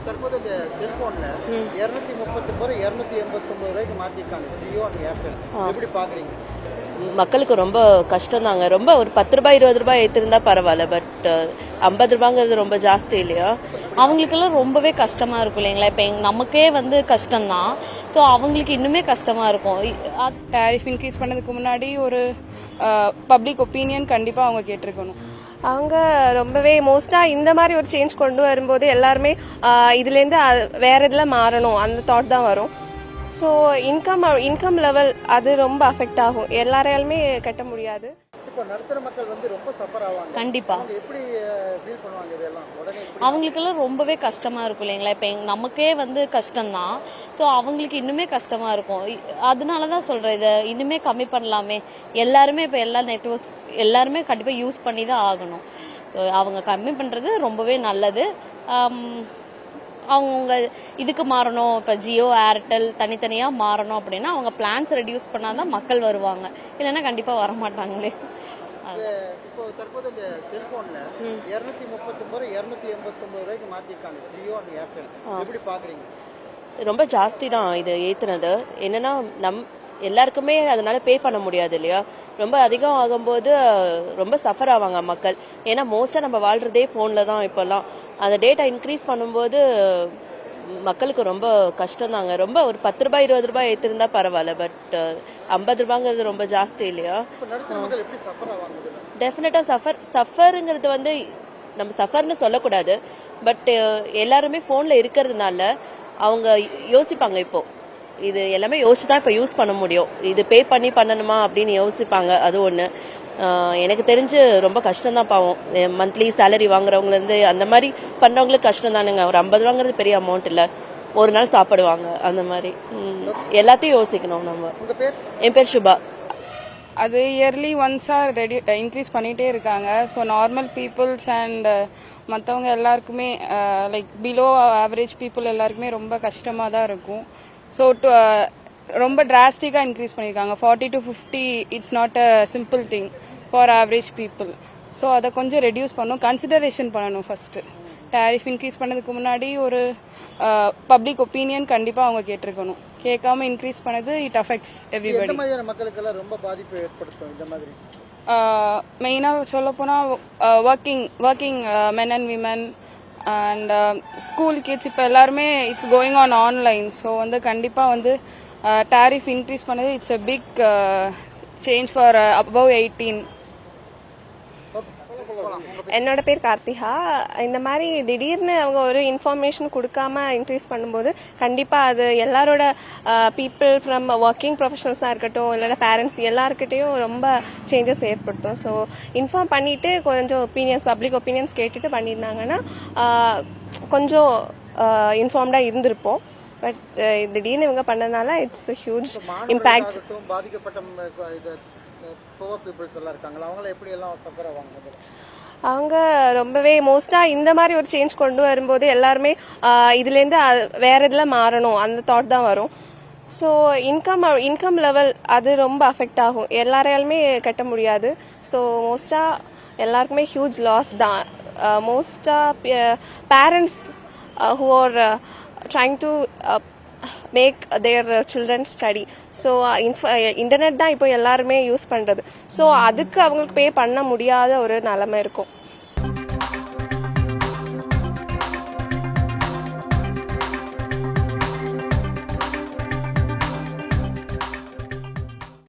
தற்போது இந்த செல்போன்ல 239 289 ரூபாய்க்கு மாத்திருக்காங்க ஜியோ அண்ட் ஏர்டெல். எப்படி பாக்குறீங்க? மக்களுக்கு ரொம்ப கஷ்டம் தாங்க. ரொம்ப ஒரு 10 ரூபாய் 20 ரூபாய் ஏற்றிருந்தா பரவாயில்ல, பட் 50 ரூபாங்கிறது ரொம்ப ஜாஸ்தி இல்லையா? அவங்களுக்கெல்லாம் ரொம்பவே கஷ்டமா இருக்கும் இல்லைங்களா? இப்போ நமக்கே வந்து கஷ்டம்தான், ஸோ அவங்களுக்கு இன்னுமே கஷ்டமா இருக்கும். டேரிஃப் இன்க்ரீஸ் பண்ணதுக்கு முன்னாடி ஒரு பப்ளிக் ஒப்பீனியன் கண்டிப்பாக அவங்க கேட்டிருக்கணும். அவங்க ரொம்பவே மோஸ்ட்டாக இந்த மாதிரி ஒரு சேஞ்ச் கொண்டு வரும்போது எல்லாருமே இதுலேருந்து வேற இதில் மாறணும் அந்த தாட் தான் வரும். ஸோ இன்கம் லெவல் அது ரொம்ப அஃபெக்ட் ஆகும், எல்லாராலுமே கட்ட முடியாது. இப்போ நடுத்தர மக்கள் வந்து ரொம்ப சஃபர் ஆவாங்க. கண்டிப்பா எப்படி ஃபீல் பண்ணுவாங்க? இதெல்லாம் உடனே அவங்களுக்கெல்லாம் ரொம்பவே கஷ்டமா இருக்கும் இல்லைங்களா? இப்போ நமக்கே வந்து கஷ்டம்தான், ஸோ அவங்களுக்கு இன்னுமே கஷ்டமா இருக்கும். அதனால தான் சொல்றேன், இதை இன்னுமே கம்மி பண்ணலாமே. எல்லாருமே இப்போ எல்லா நெட்வொர்க்ஸ் எல்லாருமே கண்டிப்பாக யூஸ் பண்ணி தான் ஆகணும். ஸோ அவங்க கம்மி பண்ணுறது ரொம்பவே நல்லது. அவங்க இதுக்கு மாறணும், இப்போ ஜியோ ஏர்டெல் தனித்தனியாக மாறணும் அப்படின்னா அவங்க பிளான்ஸ் ரெடியூஸ் பண்ணாதான் மக்கள் வருவாங்க, இல்லைன்னா கண்டிப்பாக வரமாட்டாங்களே. இப்போ தற்போது இந்த செல்போன்ல 239 289 ரூபாய்க்கு மாத்திருக்காங்க ஜியோ அண்ட் ஏர்டெல். எப்படி பாக்குறீங்க? ரொம்ப ஜாஸ்தி தான் இது ஏற்றுனது. என்னன்னா எல்லாருக்குமே அதனால பே பண்ண முடியாது இல்லையா? ரொம்ப அதிகம் ஆகும்போது ரொம்ப சஃபர் ஆவாங்க மக்கள். ஏன்னா மோஸ்ட்டாக நம்ம வாழ்றதே ஃபோனில் தான் இப்போல்லாம். அந்த டேட்டா இன்க்ரீஸ் பண்ணும்போது மக்களுக்கு ரொம்ப கஷ்டம் தாங்க. ரொம்ப ஒரு 10 ரூபாய் 20 ரூபாய் ஏற்றிருந்தா பரவாயில்ல, பட் 50 ரூபாங்கிறது ரொம்ப ஜாஸ்தி இல்லையா? டெஃபினட்டாக சஃபருங்கிறது வந்து நம்ம சஃபர்னு சொல்லக்கூடாது, பட் எல்லாருமே ஃபோனில் இருக்கிறதுனால அவங்க யோசிப்பாங்க. இப்போ இது எல்லாமே யோசிச்சு தான் இப்போ யூஸ் பண்ண முடியும். இது பே பண்ணி பண்ணணுமா அப்படின்னு யோசிப்பாங்க. அது ஒன்று. எனக்கு தெரிஞ்சு ரொம்ப கஷ்டம் தான் பாவம். மந்த்லி சேலரி வாங்குறவங்கலேருந்து அந்த மாதிரி பண்ணுறவங்களுக்கு கஷ்டம் தானுங்க. ஒரு 50 ரூபாங்கிறது பெரிய அமௌண்ட் இல்லை, ஒரு நாள் சாப்பிடுவாங்க அந்த மாதிரி. எல்லாத்தையும் யோசிக்கணும் நம்ம. என் பேர் சுபா. அது இயர்லி ஒன்ஸாக இன்க்ரீஸ் பண்ணிகிட்டே இருக்காங்க. ஸோ நார்மல் பீப்புள்ஸ் அண்ட் மற்றவங்க எல்லாருக்குமே லைக் பிலோ ஆவரேஜ் பீப்புள் எல்லாருக்குமே ரொம்ப கஷ்டமாக தான் இருக்கும். ஸோ ரொம்ப டிராஸ்டிக்காக இன்க்ரீஸ் பண்ணியிருக்காங்க. 40 to 50 it's not a simple thing for average people. So அதை கொஞ்சம் ரெடியூஸ் பண்ணணும், கன்சிடரேஷன் பண்ணணும். ஃபர்ஸ்ட் டேரிஃப் இன்க்ரீஸ் பண்ணதுக்கு முன்னாடி ஒரு பப்ளிக் ஒப்பீனியன் கண்டிப்பாக அவங்க கேட்டிருக்கணும். கேட்காம இன்க்ரீஸ் பண்ணது இட் அஃபெக்ட்ஸ் எவ்ரிபடி. மக்களுக்கெல்லாம் ரொம்ப பாதிப்பு ஏற்படுத்தும் இந்த மாதிரி. மெயினாக சொல்லப்போனால் working men and women and school kids இப்போ எல்லாருமே it's going on online. So வந்து கண்டிப்பாக வந்து டேரிஃப் இன்க்ரீஸ் பண்ணது it's a big change for above 18. என்னோட பேர் கார்த்திகா. இந்த மாதிரி திடீர்னு அவங்க ஒரு இன்ஃபர்மேஷன் கொடுக்காம இன்க்ரீஸ் பண்ணும்போது கண்டிப்பாக அது எல்லாரோட பீப்புள் ஃப்ரம் ஒர்க்கிங் ப்ரொஃபஷனல்ஸாக இருக்கட்டும், இல்லைன்னா பேரண்ட்ஸ் எல்லாருக்கிட்டையும் ரொம்ப சேஞ்சஸ் ஏற்படுத்தும். ஸோ இன்ஃபார்ம் பண்ணிவிட்டு கொஞ்சம் பப்ளிக் ஒப்பீனியன்ஸ் கேட்டுட்டு பண்ணியிருந்தாங்கன்னா கொஞ்சம் இன்ஃபார்ம்டாக இருந்திருப்போம். பட் திடீர்னு இவங்க பண்ணதுனால இட்ஸ் ஹியூஜ் இம்பேக்ட். அவங்க ரொம்பவே மோஸ்ட்டாக இந்த மாதிரி ஒரு சேஞ்ச் கொண்டு வரும்போது எல்லாருமே இதுலேருந்து வேற இதில் மாறணும் அந்த தாட் தான் வரும். ஸோ இன்கம் லெவல் அது ரொம்ப அஃபெக்ட் ஆகும், எல்லாராலுமே கட்ட முடியாது. ஸோ மோஸ்ட்டாக எல்லாருக்குமே ஹியூஜ் லாஸ் தான். மோஸ்ட்டாக parents who are trying to make their children study. So internet தான் இப்போ எல்லாருமே யூஸ் பண்ணுறது. ஸோ அதுக்கு அவங்களுக்கு பே பண்ண முடியாத ஒரு நிலைமை இருக்கும்.